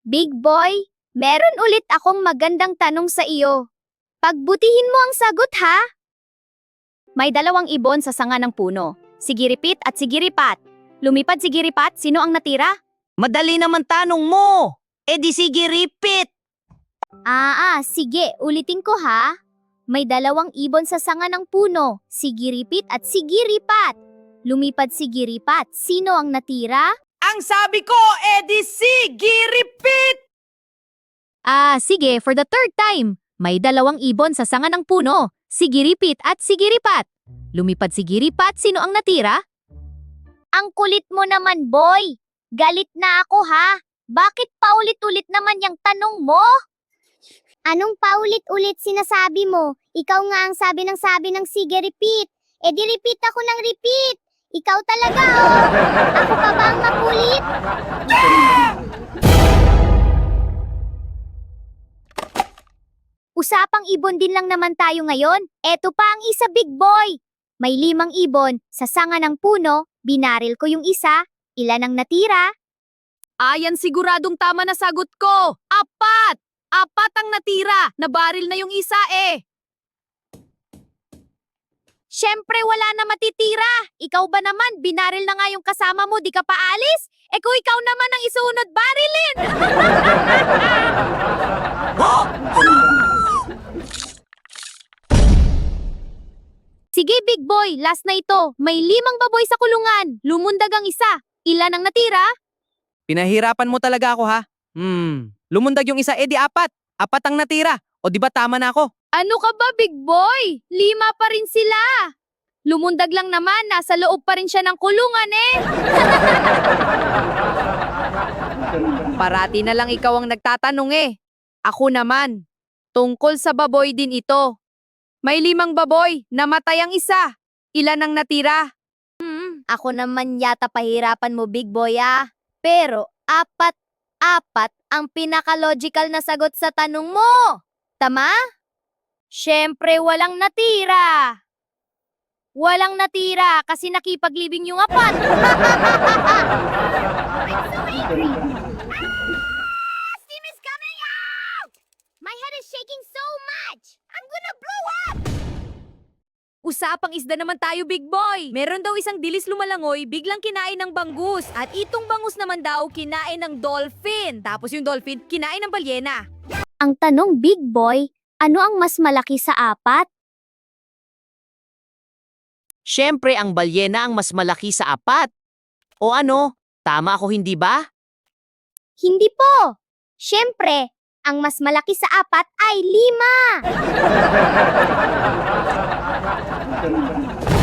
Big boy, meron ulit akong magandang tanong sa iyo. Pagbutihin mo ang sagot ha. May dalawang ibon sa sanga ng puno. Sigiripit at sigiripat. Lumipad sigiripat, sino ang natira? Madali naman tanong mo! E di sige repeat! Sige, ulitin ko ha. May dalawang ibon sa sanga ng puno. Sigiripit at sigiripat. Lumipad sigiripat, sino ang natira? Ang sabi ko, e di sige repeat! Sige, for the third time. May dalawang ibon sa sanga ng puno. Sigiripit at sigiripat. Lumipad sigiripat, sino ang natira? Ang kulit mo naman, boy. Galit na ako ha. Bakit paulit-ulit naman yung tanong mo? Anong paulit-ulit sinasabi mo? Ikaw nga ang sabi ng sige repeat. E di repeat ako ng repeat. Ikaw talaga oh. Ako pa ba ang makulit? Usapang ibon din lang naman tayo ngayon. Eto pa ang isa, big boy. May 5 ibon sa sanga ng puno. Binaril ko yung isa. Ilan ang natira? Ayan siguradong tama na sagot ko! 4! 4 ang natira! Nabaril na yung isa eh! Siyempre wala na matitira. Ikaw ba naman, binaril na nga yung kasama mo, di ka pa alis? Eh kung ikaw naman ang isunod barilin! Sige big boy, last na ito. May 5 baboy sa kulungan. Lumundag ang isa. Ilan ang natira? Pinahirapan mo talaga ako ha? Lumundag yung isa, edi 4! 4 ang natira! O di ba tama na ako? Ano ka ba, big boy? 5 pa rin sila. Lumundag lang naman, nasa loob pa rin siya ng kulungan eh. Parati na lang ikaw ang nagtatanong eh. Ako naman. Tungkol sa baboy din ito. May 5 baboy, namatay ang isa. Ilan ang natira? Ako naman yata pahirapan mo, big boy ah. Pero 4 ang pinaka-logical na sagot sa tanong mo. Tama? Siyempre walang natira. Walang natira kasi nakipaglibing yung 4. I'm so angry. Steam is coming out! My head is shaking so much. I'm gonna blow up! Usapang isda naman tayo, big boy. Meron daw isang dilis lumalangoy, biglang kinain ng bangus. At itong bangus naman daw kinain ng dolphin. Tapos yung dolphin kinain ng balyena. Ang tanong, big boy, ano ang mas malaki sa 4? Siyempre, ang balyena ang mas malaki sa 4. O ano? Tama ako, hindi ba? Hindi po. Siyempre, ang mas malaki sa 4 ay 5.